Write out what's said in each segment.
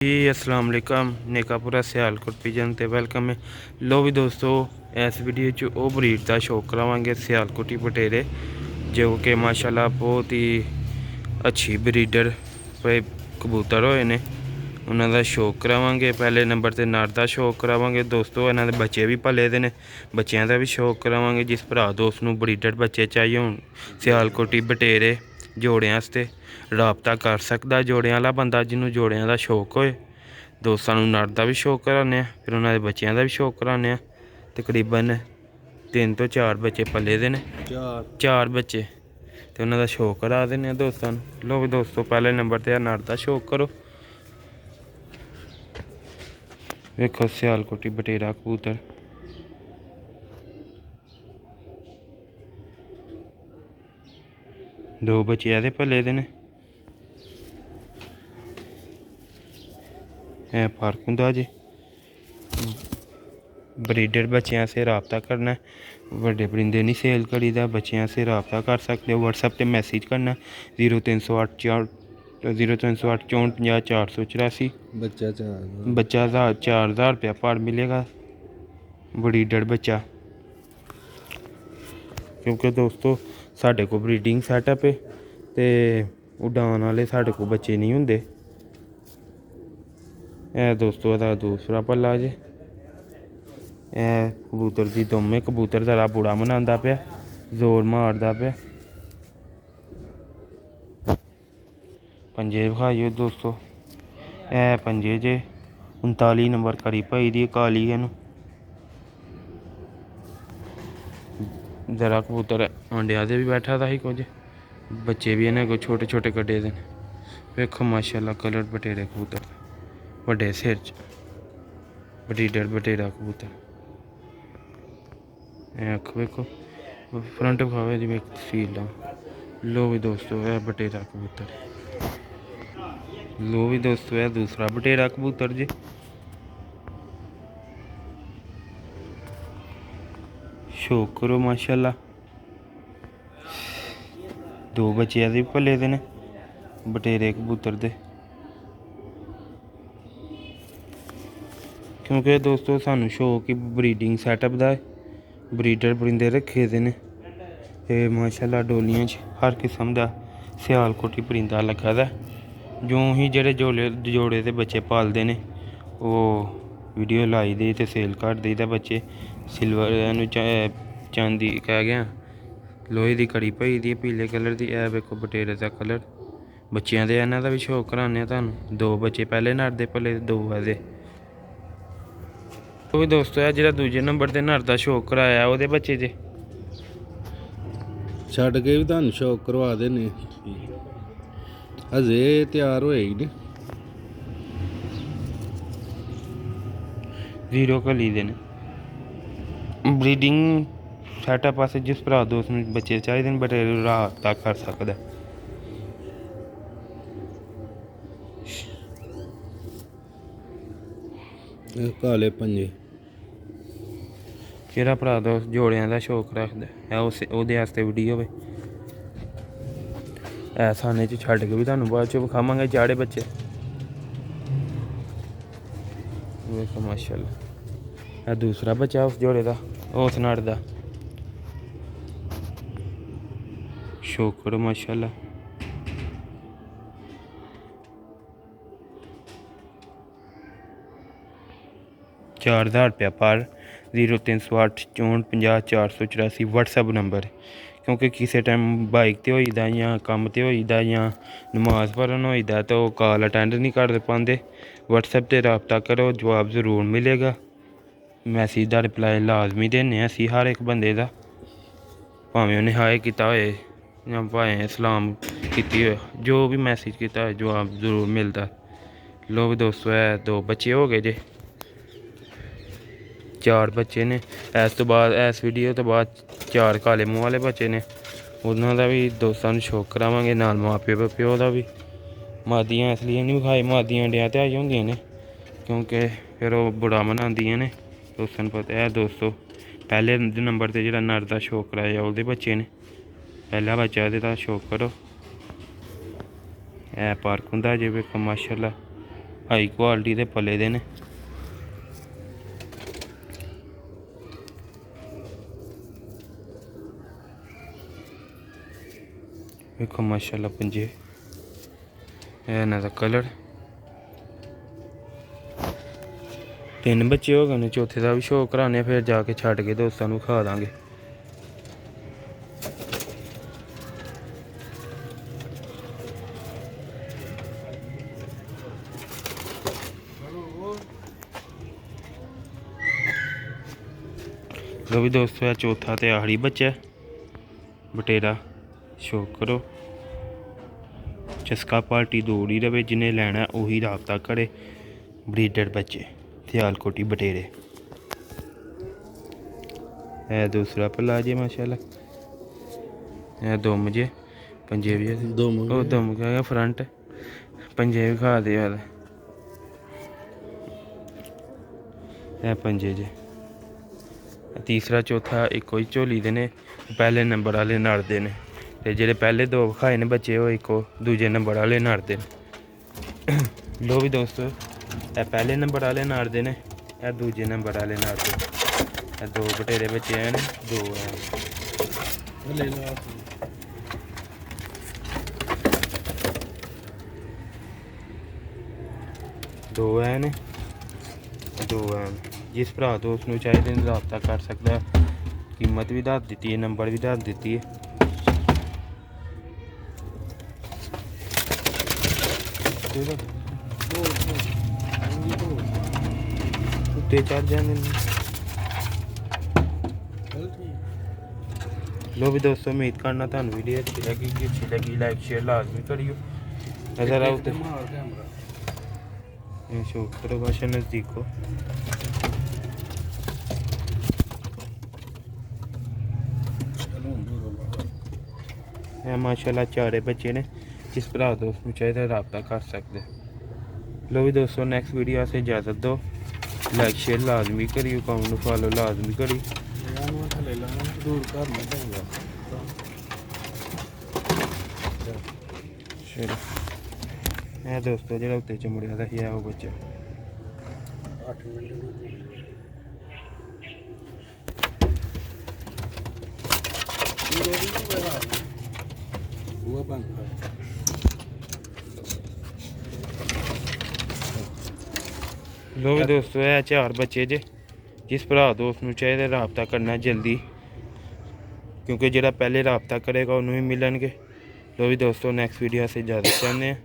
जी अस्सलाम वालेकुम नेकापुरा सियालकोट पिजन ते वेलकम है। लो भी दोस्तों इस वीडियो च वो ब्रीड का शौक करावांगे सियालकोटी बटेरे जो कि माशाल्लाह बहुत ही अच्छी ब्रीडर पे कबूतर होए ने। उन्हों का शौक करावांगे। पहले नंबर ते नर का शौक करावांगे दोस्तों। इन्हों के बच्चे भी पले दे ने, बच्चों का भी शौक करावांगे। जिस भरा दोस्त नूं ब्रीडर बच्चे चाहिए होण सियालकोटी बटेरे जोड़े आस्ते राबता कर सकदा। जोड़ियां वाला बंदा जिन्होंने जोड़ियां का शौक होए दोस्तां नूं नर का भी शौक कराने, फिर उन्होंने बच्चों का भी शौक कराने। तकरीबन 3 तो 4 बच्चे पले दे ने, चार बच्चे तो उन्हों का शौक करा देने दोस्तों। लो भी दोस्तों पहले नंबर ते नर का शौक करो। वेखो सियालकोटी बटेरा कबूतर दो बच्चे एहदे पले दे ने। फर्क होंदा जे ब्रीडर बच्चों से रबता करना, बड़े परिंदे नहीं सेल करी दा। बच्चों से रबता कर सकते हो, व्हाट्सएप पर मैसेज करना 0308 64 50 484। बच्चा 4000 रुपया पर मिलेगा ब्रीडर बच्चा, क्योंकि दोस्तों साढ़े को ब्रीडिंग सैटअप है तो उड़ान वाले साढ़े को बच्चे नहीं होंगे। दोस्तों एदा दूसरा पल्ला जे कबूतर की दुम कबूतर जरा बुरा मनांदा पिया, जोर मारदा पिया। पंजे विखाइयो दोस्तों, पंजे जे 39 नंबर करी पाई दी काली इनू। जरा कबूतर अंडिया से भी बैठा था ही, कुछ बच्चे भी इन्हें कुछ छोटे छोटे कड्डे दे। वेखो माशाल्लाह कलर बटेरे कबूतर बड़े सिर च ब्रीडर बटेरा कबूतर। अख वेखो फ्रंट विखावे जी में तफसील ला। लो भी दोस्तों है बटेरा कबूतर। लो भी दोस्तों है दूसरा बटेरा कबूतर जी। शौक करो माशाल्लाह। दो बच्चे भी पले दे ने बटेरे कबूतर दे, क्योंकि दोस्तों सानू शौक ही ब्रीडिंग सैटअप का है। ब्रीडर परिंदे रखे दे ने ते माशाल्लाह डोलियां च हर किस्म का सियालकोटी परिंदा लग्गा दा। जो ही जेह्ड़े जोड़े दे बच्चे पालदे ने ओह् वीडियो लाई दे ते सेल कर देईदा बच्चे। सिल्वर चांदी कह गया लोहे की कड़ी पई दी पीले कलर की। ऐ वेखो बटेरे का कलर। बच्चों के इन्हों का भी शौक कराने तुहानू। दो बच्चे पहले नर दे पले, दो एहदे। वो भी दोस्तों है जो दूजे नंबर ते नर का शौक कराया वो बच्चे जे छड्ड के भी तुहानू शौक करवा देने, हजे तैयार होए ही नहीं। जीरो कली दे ब्रीडिंग सैटअप आस्तै जिस भरा दोस्त नूं बच्चे चाहिए बटेरे राबता कर सकदा। काले पंजे जेह्ड़ा भरा दोस्त जोड़ियां का शौक रखदा है ओह्दे आस्तै वीडियो वे साने च छड्ड के भी तुहानू बाद च विखावांगे चाड़े बच्चे। वेखो माशाल्लाह दूसरा बच्चा उस जोड़े का उस नर का। शौक करो माशाल्लाह। ₹4000 पर 0308 64 50 484 व्हाट्सएप नंबर। क्योंकि किसी टाइम बाइक ते होई दा जां कम्म ते होई दा जां नमाज पढ़न होई दा तो कॉल अटेंड नहीं कर पाते। व्हाट्सएप ते रबता करो, जवाब ज़रूर मिलेगा। मैसेज का रिप्लाई लाजमी देने असी हर एक बंदे का, भावें उन्हें हाय कीता होए जां भावें सलाम कीती होए, जो भी मैसेज कीता होए जवाब ज़रूर मिलता। लो भी दोस्तों है दो बच्चे हो गए जे, 4 बच्चे ने। इस तो बाद इस वीडियो तो बाद 4 काले मूँह वाले बच्चे ने। उन्हों का भी दोस्तों को शौक करावांगे, नाल माँ प्यो का भी। मादियां इसलिए नहीं विखाई, मादियां अंडियां ते आई होंदियां ने क्योंकि फिर वो बुरा मनांदियां ने। दोस्तों पता है दोस्तों पहले नंबर ते जेह्ड़ा नर का शौक कराया ओह्दे बच्चे ने। पहला बच्चा एह्दे दा शौक करो। पार्क होंदा जे वेखो माशाल्लाह ਹਾਈ ਕੁਆਲਿਟੀ ਦੇ ਪਲੇ ਦੇ ਨੇ। ਵੇਖੋ ਮਾਸ਼ਾਅੱਲਾ ਪੰਜੇ, ਇਹ ਇਹਨਾਂ ਦਾ ਕਲਰ। 3 ਬੱਚੇ ਹੋ ਗਏ ਨੇ, ਚੌਥੇ ਦਾ ਵੀ ਸ਼ੋਅ ਕਰਾਣੇ, ਫਿਰ ਜਾ ਕੇ ਛੱਡ ਕੇ ਦੋਸਤਾਂ ਨੂੰ ਖਾ ਦਾਂਗੇ। ਲੋ ਵੀ ਦੋਸਤੋ, ਇਹ ਚੌਥਾ ਤੇ ਆਖਰੀ ਬੱਚਾ ਬਟੇਰਾ। ਸ਼ੋਅ ਕਰੋ। ਚਸਕਾ ਪਾਰਟੀ ਦੌੜ ਹੀ ਰਵੇ, ਜਿਹਨੇ ਲੈਣਾ ਉਹੀ ਰਾਬਤਾ ਕਰੇ। ਬਰੀਡਰ ਬੱਚੇ ਸਿਆਲਕੋਟੀ ਬਟੇਰੇ। ਇਹ ਦੂਸਰਾ ਪੱਲਾ ਜੇ ਮਾਸ਼ਾਅੱਲਾ। ਇਹ ਦੁਮ ਜੇ, ਪੰਜੇ ਵੀ ਉਹ ਦੁਮ ਗਿਆ ਫਰੰਟ, ਪੰਜੇ ਵੀ ਖਾ ਦੇ ਵਾਲਾ। ਇਹ ਪੰਜੇ ਜੇ। ਤੀਸਰਾ ਚੌਥਾ ਇੱਕੋ ਹੀ ਝੋਲੀ ਦੇ ਨੇ, ਪਹਿਲੇ ਨੰਬਰ ਵਾਲੇ ਨੜਦੇ ਨੇ, ਤੇ ਜਿਹੜੇ ਪਹਿਲੇ 2 ਵਿਖਾਏ ਨੇ ਬੱਚੇ ਉਹ ਇੱਕੋ ਦੂਜੇ ਨੰਬਰ ਵਾਲੇ ਨੜਦੇ ਨੇ। ਲੋ ਵੀ ਦੋਸਤੋ, ਇਹ ਪਹਿਲੇ ਨੰਬਰ ਵਾਲੇ ਨੜਦੇ ਨੇ, ਇਹ ਦੂਜੇ ਨੰਬਰ ਵਾਲੇ ਨੜਦੇ ਨੇ। ਇਹ 2 ਬਟੇਰੇ ਬੱਚੇ ਆਏ ਨੇ, 2 ਆਏ ਨੇ, 2 ਆਏ ਨੇ। ਜਿਸ ਭਰਾ ਦੋਸਤ ਨੂੰ ਚਾਹੀਦੇ ਨੇ ਰਾਬਤਾ ਕਰ ਸਕਦਾ। ਕੀਮਤ ਵੀ ਦੱਸ ਦਿੱਤੀ ਹੈ, ਨੰਬਰ ਵੀ ਦੱਸ ਦਿੱਤੀ ਹੈ। ਉੱਤੇ ਚੜ ਜਾਂਦੇ ਨੇ। ਲੋ ਵੀ ਦੋਸਤੋ, ਉਮੀਦ ਕਰਨਾ ਤੁਹਾਨੂੰ ਵੀਡੀਓ ਅੱਛੀ ਲੱਗੀ ਲਾਈਕ ਸ਼ੇਅਰ ਲਾਜ਼ਮੀ ਕਰਿਓ। ਨਜ਼ਰ ਆਓ ਤੇ शो करो भाषा नज़दीक हो। माशाल्लाह 4 बच्चे ने, जिस भरा दोस्त में चाहिए रब्ता कर सकते। लो भी दोस्तों, नेक्स्ट वीडियो से इजाज़त दो। लाइक शेयर लाजमी करियो, कमेंट फॉलो लाजमी करियो। है दोस्तों, जो उत्ते च मुड़िया था है वो बच्चा। लो भी दोस्तों, है 4 बच्चे जे, जिस भरा दोस्त में चाहिए राबता करना जल्दी, क्योंकि जो पहले राबता करेगा उन्होंने भी मिलणगे। लो भी दोस्तों, नैक्सट वीडियो से इजाज़त चाहते हैं।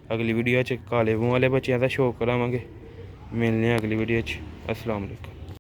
अगली वीडियो काले मूंह वाले बच्चों का शो करावांगे। मिलने अगली वीडियो। अस्सलाम वालेकुम।